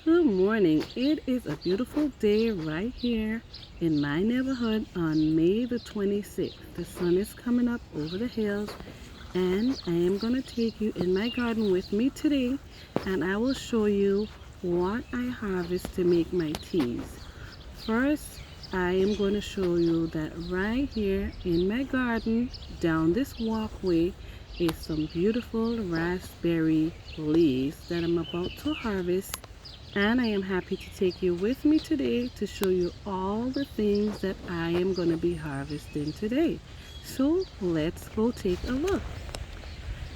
Good morning. It is a beautiful day right here in my neighborhood on May the 26th. The sun is coming up over the hills, and I am going to take you in my garden with me today, and I will show you what I harvest to make my teas. First, I am going to show you that right here in my garden, down this walkway, is some beautiful raspberry leaves that I'm about to harvest, and I am happy to take you with me today to show you all the things that I am going to be harvesting today. So let's go take a look.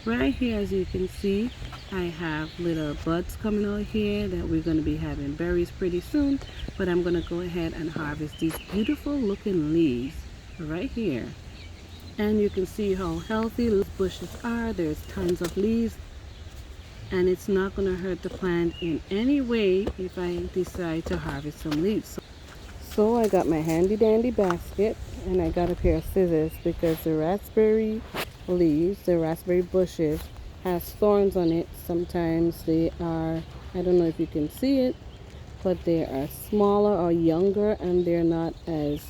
Right here, as you can see, I have little buds coming out here that we're going to be having berries pretty soon, but I'm going to go ahead and harvest these beautiful looking leaves right here. And you can see how healthy those bushes are. There's tons of leaves, and it's not going to hurt the plant in any way if I decide to harvest some leaves. So I got my handy dandy basket, and I got a pair of scissors because the raspberry leaves, the raspberry bushes, has thorns on it. Sometimes they are, I don't know if you can see it, but they are smaller or younger, and they're not as,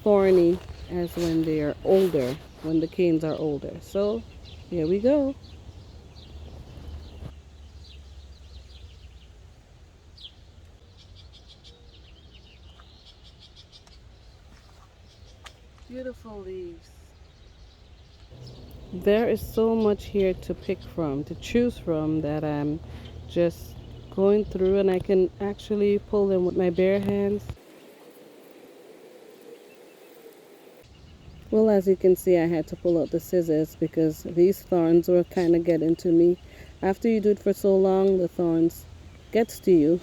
thorny as when they are older, when the canes are older. So here we go. Beautiful leaves. There is so much here to pick from, to choose from, that I'm just going through, and I can actually pull them with my bare hands. Well, as you can see, I had to pull out the scissors because these thorns were kind of getting to me. After you do it for so long, the thorns gets to you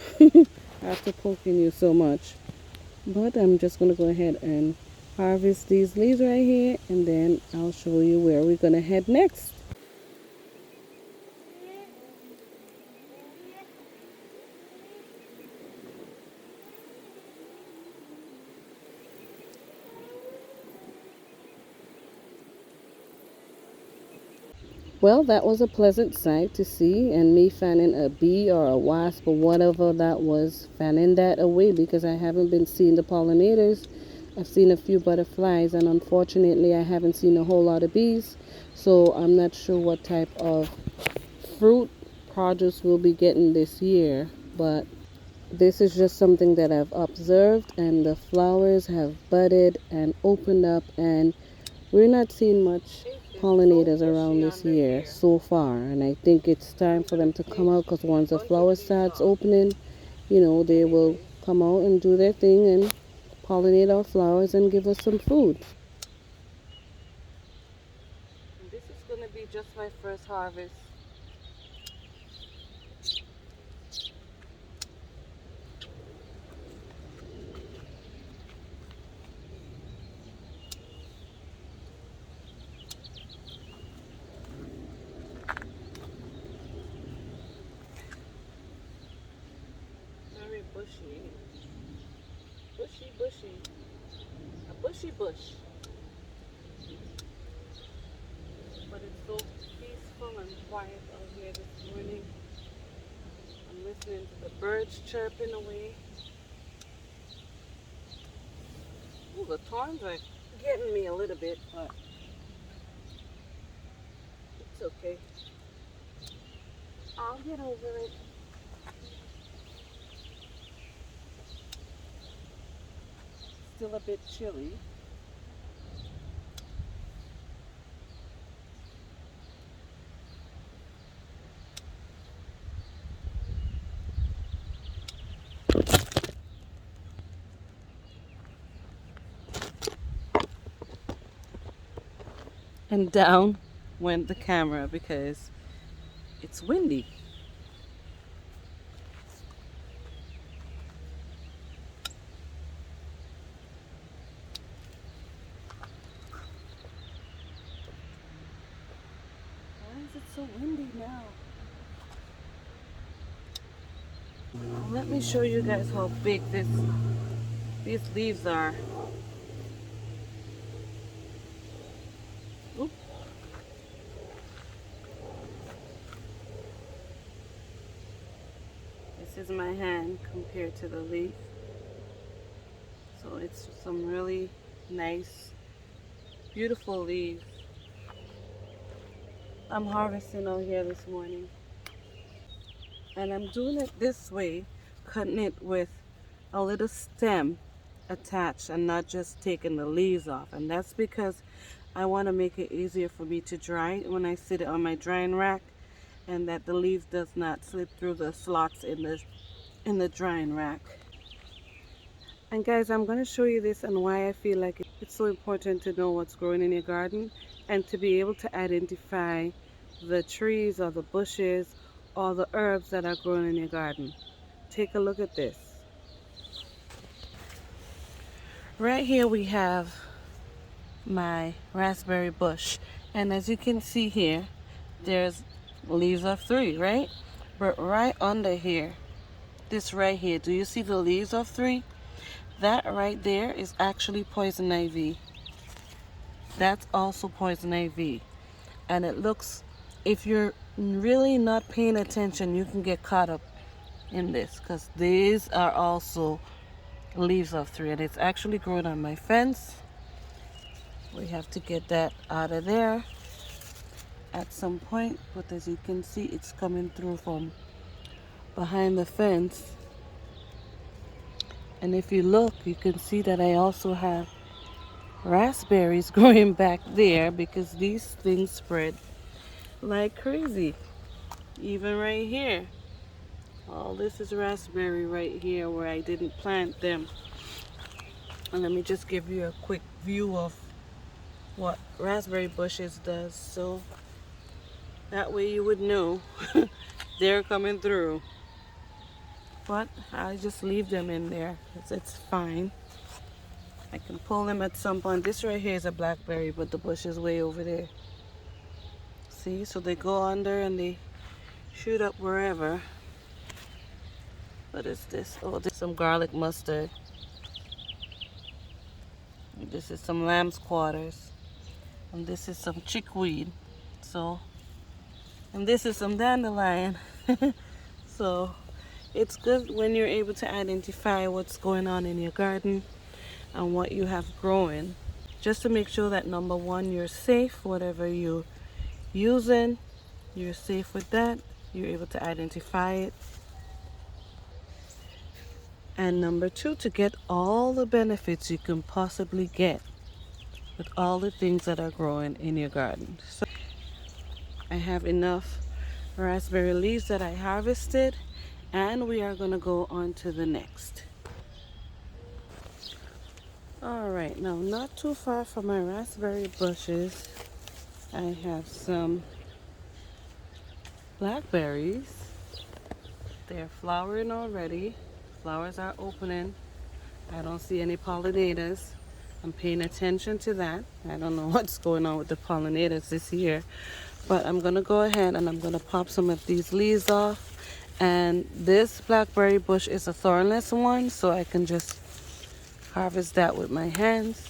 after poking you so much. But I'm just going to go ahead and harvest these leaves right here, and then I'll show you where we're going to head next. Well, that was a pleasant sight to see, and me finding a bee or a wasp or whatever that was, fanning that away because I haven't been seeing the pollinators. I've seen a few butterflies, and unfortunately, I haven't seen a whole lot of bees, so I'm not sure what type of fruit produce we'll be getting this year, but this is just something that I've observed, and the flowers have budded and opened up, and we're not seeing much pollinators around this year so far, and I think it's time for them to come out because once the flower starts opening, they will come out and do their thing and pollinate our flowers and give us some food. This is going to be just my first harvest. Very bushy. Bushy. A bushy bush. But it's so peaceful and quiet out here this morning. I'm listening to the birds chirping away. Ooh, the thorns are getting me a little bit, but it's okay. I'll get over it. Still a bit chilly. And down went the camera because it's windy. Why is it so windy now? Let me show you guys how big these leaves are. Oop. This is my hand compared to the leaf. So it's some really nice, beautiful leaves. I'm harvesting out here this morning. And I'm doing it this way, cutting it with a little stem attached and not just taking the leaves off. And that's because I want to make it easier for me to dry when I sit it on my drying rack, and that the leaves does not slip through the slots in the drying rack. And guys, I'm going to show you this and why I feel like it's so important to know what's growing in your garden and to be able to identify the trees or the bushes or the herbs that are growing in your garden. Take a look at this. Right here we have my raspberry bush, and as you can see here, there's leaves of 3, right? But right under here, this right here, do you see the leaves of 3? That right there is actually poison ivy. That's also poison ivy. And it looks, if you're really not paying attention, you can get caught up in this, because these are also leaves of 3, and it's actually growing on my fence. We have to get that out of there at some point, but as you can see, it's coming through from behind the fence. And if you look, you can see that I also have raspberries growing back there, because these things spread like crazy. Even right here, all this is raspberry right here where I didn't plant them. And let me just give you a quick view of what raspberry bushes does, so that way you would know they're coming through. But I just leave them in there. It's fine. I can pull them at some point. This right here is a blackberry, but the bush is way over there. See, so they go under and they shoot up wherever. What is this? Oh, this is some garlic mustard. This is some lamb's quarters. And this is some chickweed. So, and this is some dandelion. So, it's good when you're able to identify what's going on in your garden and what you have growing, just to make sure that number one, you're safe. Whatever you're using, you're safe with that. You're able to identify it. And number two, to get all the benefits you can possibly get with all the things that are growing in your garden. So I have enough raspberry leaves that I harvested, and we are going to go on to the next. Alright, now not too far from my raspberry bushes, I have some blackberries. They're flowering already. Flowers are opening. I don't see any pollinators. I'm paying attention to that. I don't know what's going on with the pollinators this year, but I'm going to go ahead and I'm going to pop some of these leaves off. And this blackberry bush is a thornless one, so I can just harvest that with my hands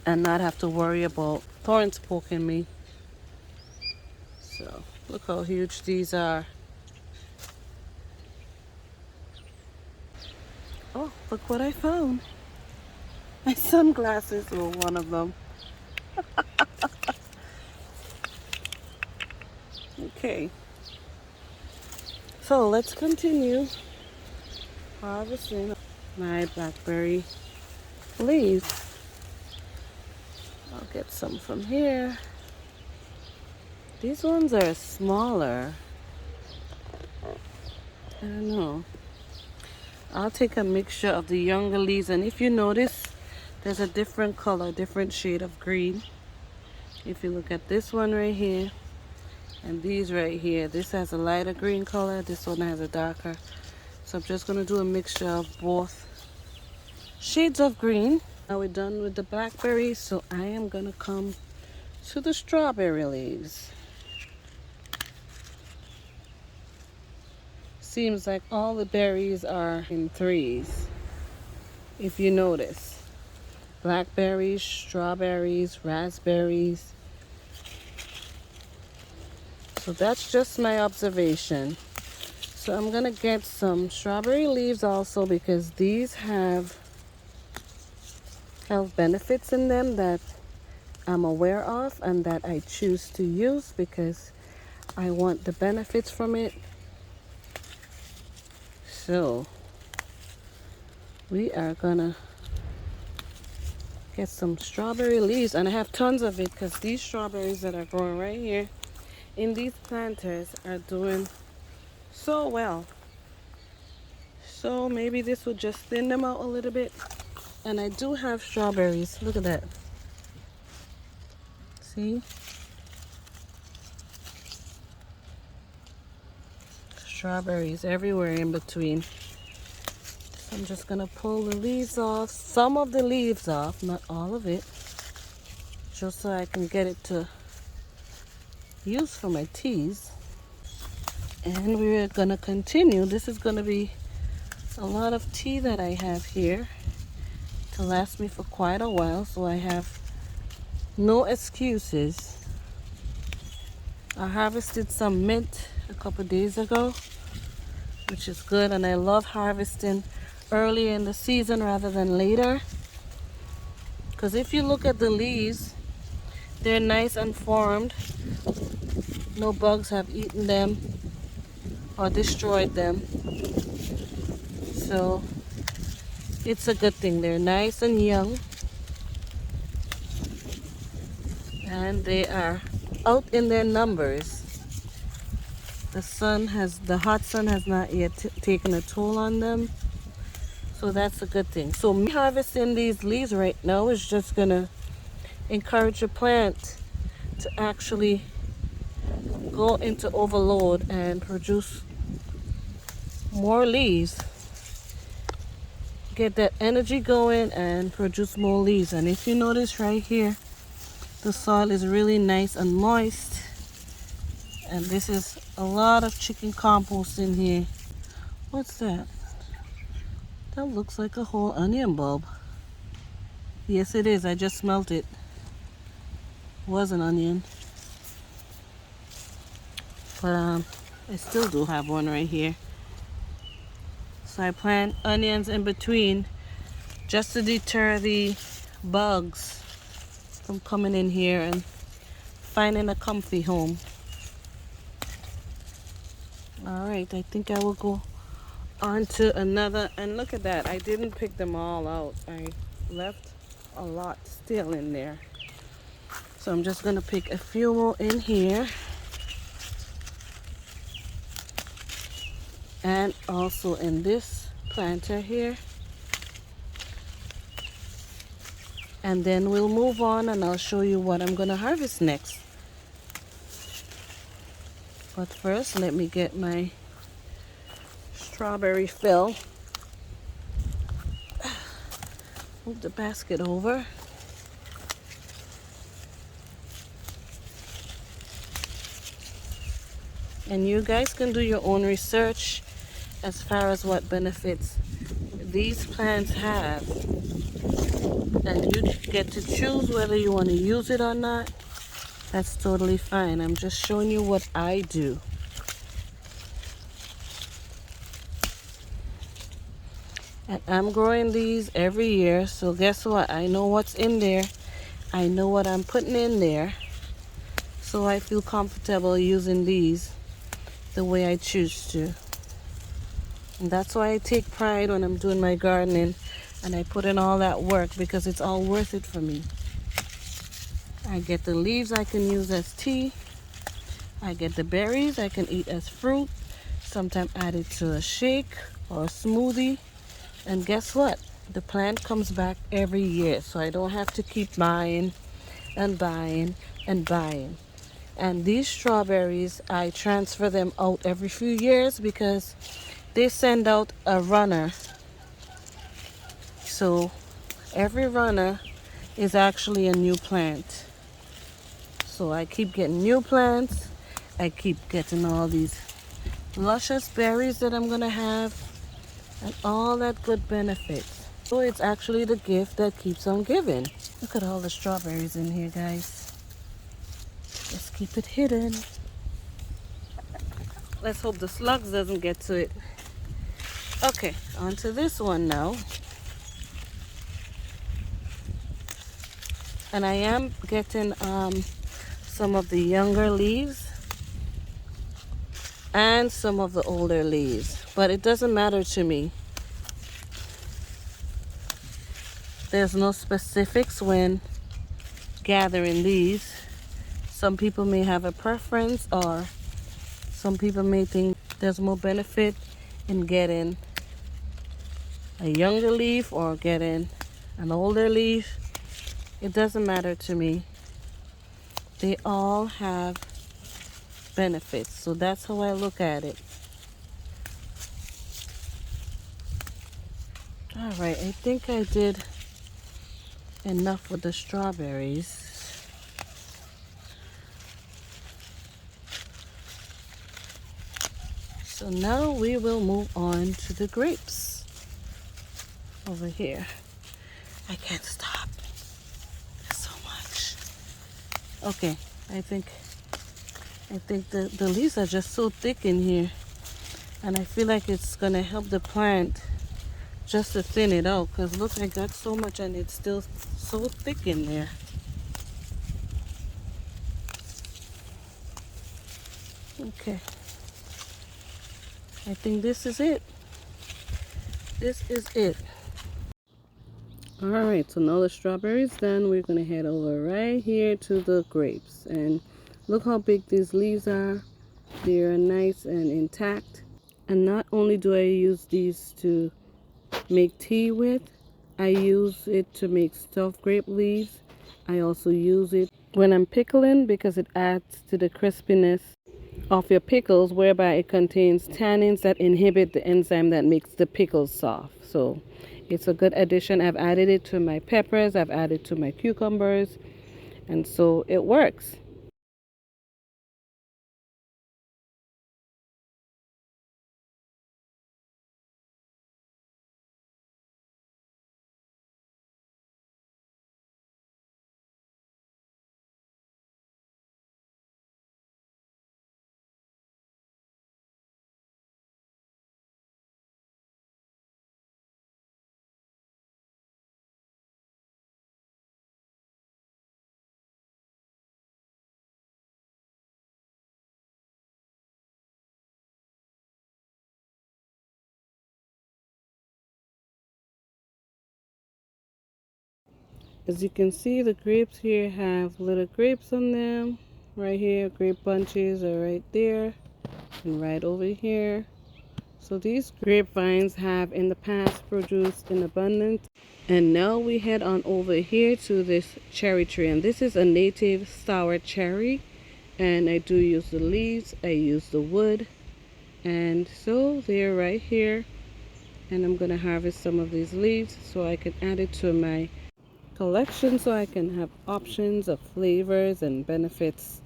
and not have to worry about thorns poking me. So look how huge these are. Oh, look what I found. My sunglasses were one of them. Okay. So let's continue harvesting my blackberry leaves. I'll get some from here. These ones are smaller. I don't know. I'll take a mixture of the younger leaves, and if you notice, there's a different color, different shade of green. If you look at this one right here, and these right here, this has a lighter green color, this one has a darker. So I'm just going to do a mixture of both shades of green. Now we're done with the blackberries, so I am going to come to the strawberry leaves. Seems like all the berries are in threes, if you notice. Blackberries, strawberries, raspberries. So that's just my observation. So I'm gonna get some strawberry leaves also, because these have health benefits in them that I'm aware of and that I choose to use because I want the benefits from it. So we are gonna get some strawberry leaves, and I have tons of it because these strawberries that are growing right here in these planters are doing so well. So maybe this will just thin them out a little bit. And I do have strawberries. Look at that. See? Strawberries everywhere in between. So I'm just gonna pull the leaves off, some of the leaves off, not all of it, just so I can get it to use for my teas. And we're gonna continue. This is gonna be a lot of tea that I have here to last me for quite a while, so I have no excuses. I harvested some mint a couple days ago, which is good, and I love harvesting early in the season rather than later, because if you look at the leaves, they're nice and formed. No bugs have eaten them or destroyed them, so it's a good thing. They're nice and young, and they are out in their numbers. The hot sun has not yet taken a toll on them, so that's a good thing. So me harvesting these leaves right now is just gonna encourage the plant to actually go into overload and produce more leaves. Get that energy going and produce more leaves. And if you notice right here, the soil is really nice and moist. And this is a lot of chicken compost in here. What's that? That looks like a whole onion bulb. Yes, it is. I just smelt it. Was an onion. But I still do have one right here. So I plant onions in between just to deter the bugs from coming in here and finding a comfy home. Alright, I think I will go on to another, and look at that, I didn't pick them all out. I left a lot still in there. So I'm just gonna pick a few more in here. And also in this planter here. And then we'll move on and I'll show you what I'm gonna harvest next. But first, let me get my strawberry fill. Move the basket over. And you guys can do your own research as far as what benefits these plants have. And you get to choose whether you want to use it or not. That's totally fine. I'm just showing you what I do. And I'm growing these every year, so guess what? I know what's in there. I know what I'm putting in there. So I feel comfortable using these the way I choose to. And that's why I take pride when I'm doing my gardening and I put in all that work, because it's all worth it for me. I get the leaves I can use as tea. I get the berries I can eat as fruit. Sometimes add it to a shake or a smoothie. And guess what? The plant comes back every year, so I don't have to keep buying and buying and buying. And these strawberries, I transfer them out every few years because they send out a runner. So every runner is actually a new plant. So I keep getting new plants. I keep getting all these luscious berries that I'm gonna have and all that good benefits. So it's actually the gift that keeps on giving. Look at all the strawberries in here, guys. Let's keep it hidden. Let's hope the slugs doesn't get to it. Okay, on to this one now. And I am getting some of the younger leaves and some of the older leaves, but it doesn't matter to me. There's no specifics when gathering these. Some people may have a preference, or some people may think there's more benefit in getting a younger leaf or getting an older leaf. It doesn't matter to me. They all have benefits, so that's how I look at it. All right, I think I did enough with the strawberries. So now we will move on to the grapes over here. I can't stop. There's so much. Okay, I think the leaves are just so thick in here, and I feel like it's gonna help the plant just to thin it out, because look, I got so much and it's still so thick in there. Okay, I think this is it. This is it. All right, so now the strawberries done, we're gonna head over right here to the grapes, and look how big these leaves are. They're nice and intact. And not only do I use these to make tea with, I use it to make stuffed grape leaves. I also use it when I'm pickling because it adds to the crispiness of your pickles, whereby it contains tannins that inhibit the enzyme that makes the pickles soft. So it's a good addition. I've added it to my peppers, I've added to my cucumbers, and so it works. As you can see, the grapes here have little grapes on them. Right here, grape bunches are right there and right over here. So these grapevines have in the past produced in abundance. And now we head on over here to this cherry tree. And this is a native sour cherry. And I do use the leaves, I use the wood. And so they're right here. And I'm going to harvest some of these leaves so I can add it to my collection, so I can have options of flavors and benefits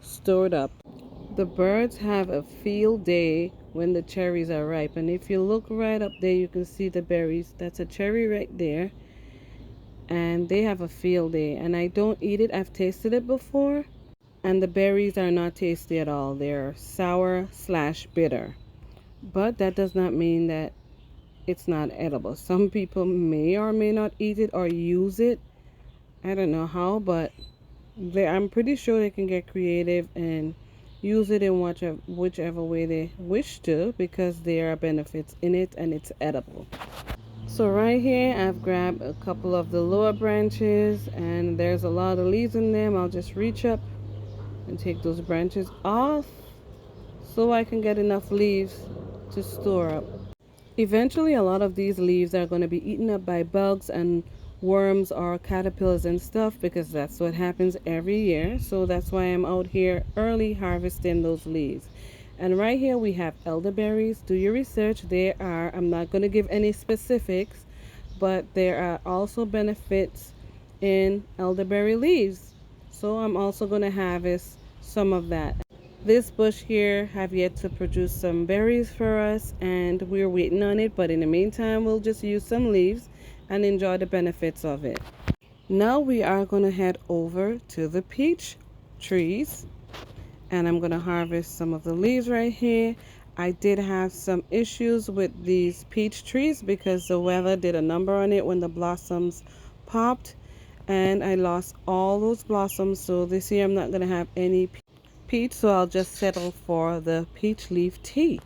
stored up. The birds have a field day when the cherries are ripe, and if you look right up there, you can see the berries. That's a cherry right there, and they have a field day. And I don't eat it. I've tasted it before, and the berries are not tasty at all. They're sour slash bitter, but that does not mean that it's not edible. Some people may or may not eat it or use it. I don't know how, but I'm pretty sure they can get creative and use it in whichever way they wish to, because there are benefits in it and it's edible. So right here I've grabbed a couple of the lower branches, and there's a lot of leaves in them. I'll just reach up and take those branches off so I can get enough leaves to store up. Eventually, a lot of these leaves are going to be eaten up by bugs and worms or caterpillars and stuff, because that's what happens every year. So that's why I'm out here early harvesting those leaves. And right here we have elderberries. Do your research. I'm not going to give any specifics, but there are also benefits in elderberry leaves. So I'm also going to harvest some of that. This bush here have yet to produce some berries for us, and we're waiting on it, but in the meantime we'll just use some leaves and enjoy the benefits of it. Now we are going to head over to the peach trees, and I'm going to harvest some of the leaves right here. I did have some issues with these peach trees because the weather did a number on it when the blossoms popped, and I lost all those blossoms. So this year I'm not going to have any peach, so I'll just settle for the peach leaf tea,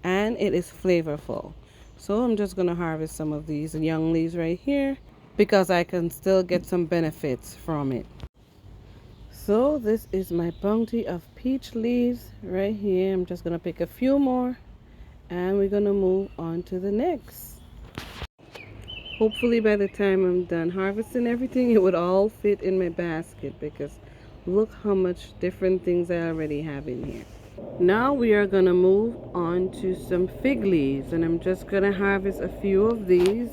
and it is flavorful. So I'm just going to harvest some of these young leaves right here because I can still get some benefits from it. So this is my bounty of peach leaves right here. I'm just going to pick a few more and we're going to move on to the next. Hopefully by the time I'm done harvesting everything, it would all fit in my basket because look how much different things I already have in here. Now we are going to move on to some fig leaves, and I'm just going to harvest a few of these,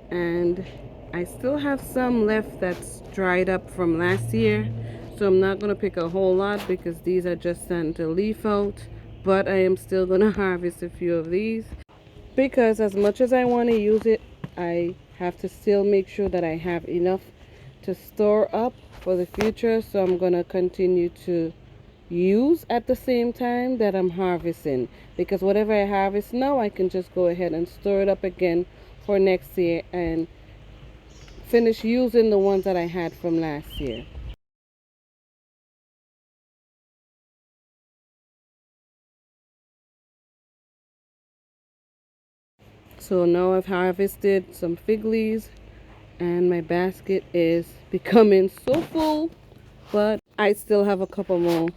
and I still have some left that's dried up from last year, so I'm not going to pick a whole lot because these are just starting to leaf out, but I am still going to harvest a few of these because as much as I want to use it, I have to still make sure that I have enough to store up for the future. So I'm going to continue to use at the same time that I'm harvesting, because whatever I harvest now, I can just go ahead and store it up again for next year and finish using the ones that I had from last year. So now I've harvested some fig leaves and my basket is becoming so full, but I still have a couple more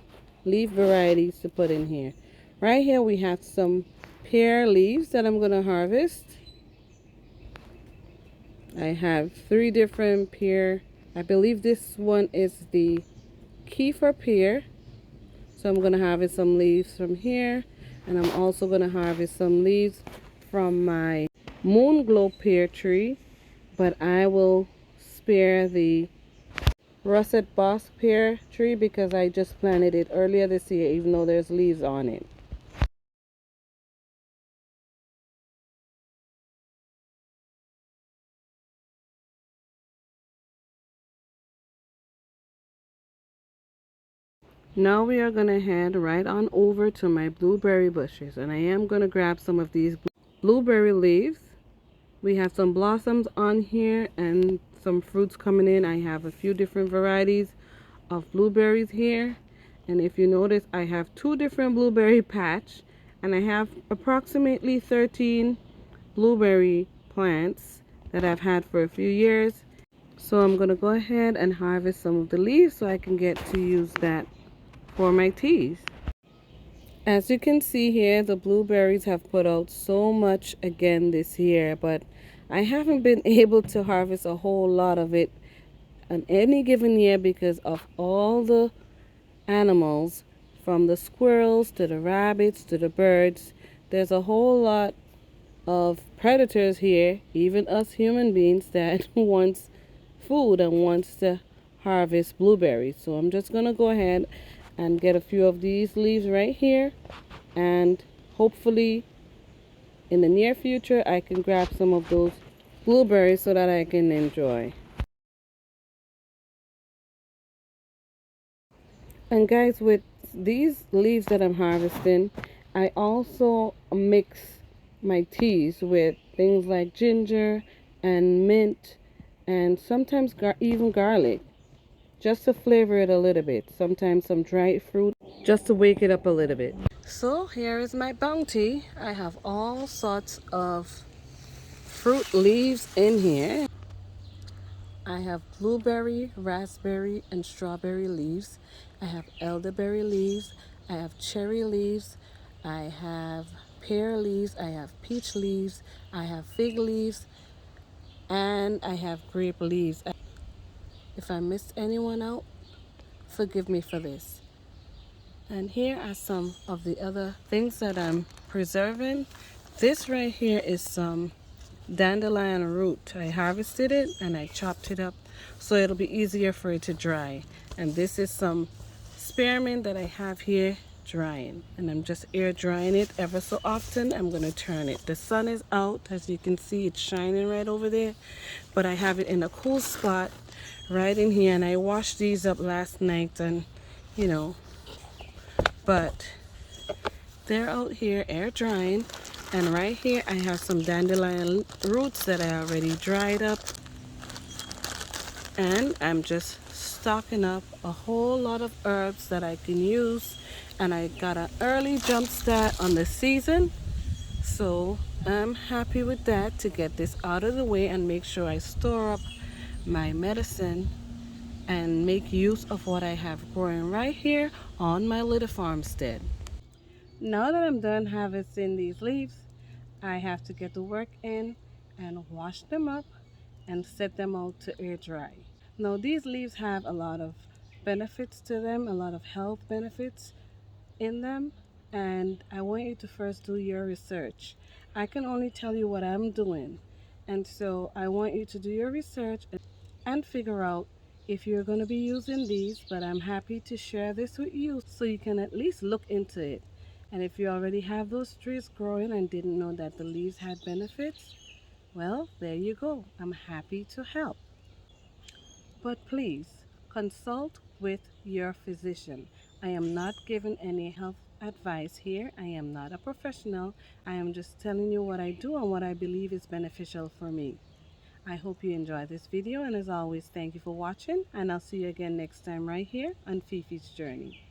leaf varieties to put in here. Right here we have some pear leaves that I'm going to harvest. I have 3 different pear. I believe this one is the Kefir pear. So I'm going to harvest some leaves from here. And I'm also going to harvest some leaves from my Moon Glow pear tree. But I will spare the Russet Boss pear tree because I just planted it earlier this year, even though there's leaves on it. Now we are going to head right on over to my blueberry bushes, and I am going to grab some of these blueberry leaves. We have some blossoms on here and some fruits coming in. I have a few different varieties of blueberries here, and if you notice, I have 2 different blueberry patch, and I have approximately 13 blueberry plants that I've had for a few years. So I'm going to go ahead and harvest some of the leaves so I can get to use that for my teas. As you can see here, the blueberries have put out so much again this year, but I haven't been able to harvest a whole lot of it on any given year because of all the animals, from the squirrels to the rabbits to the birds. There's a whole lot of predators here, even us human beings, that wants food and wants to harvest blueberries. So I'm just gonna go ahead and get a few of these leaves right here, and hopefully in the near future I can grab some of those blueberries so that I can enjoy. And guys, with these leaves that I'm harvesting, I also mix my teas with things like ginger and mint and sometimes even garlic, just to flavor it a little bit. Sometimes some dried fruit, just to wake it up a little bit. So here is my bounty. I have all sorts of fruit leaves in here. I have blueberry, raspberry, and strawberry leaves. I have elderberry leaves. I have cherry leaves. I have pear leaves. I have peach leaves. I have fig leaves. And I have grape leaves. If I missed anyone out, forgive me for this. And here are some of the other things that I'm preserving. This right here is some dandelion root. I harvested it and I chopped it up so it'll be easier for it to dry. And this is some spearmint that I have here drying, and I'm just air drying it ever so often. I'm going to turn it. The sun is out, as you can see, it's shining right over there, but I have it in a cool spot right in here, and I washed these up last night, and you know, but they're out here air drying. And right here I have some dandelion roots that I already dried up, and I'm just stocking up a whole lot of herbs that I can use. And I got an early jump start on the season, so I'm happy with that to get this out of the way and make sure I store up my medicine and make use of what I have growing right here on my little farmstead. Now that I'm done harvesting these leaves, I have to get to work in and wash them up and set them out to air dry. Now these leaves have a lot of benefits to them, a lot of health benefits in them, and I want you to first do your research. I can only tell you what I'm doing, and so I want you to do your research and figure out if you're going to be using these. But I'm happy to share this with you so you can at least look into it. And if you already have those trees growing and didn't know that the leaves had benefits, well, there you go. I'm happy to help. But please consult with your physician. I am not giving any health advice here. I am not a professional. I am just telling you what I do and what I believe is beneficial for me. I hope you enjoyed this video, and as always, thank you for watching, and I'll see you again next time right here on Fifi's Journey.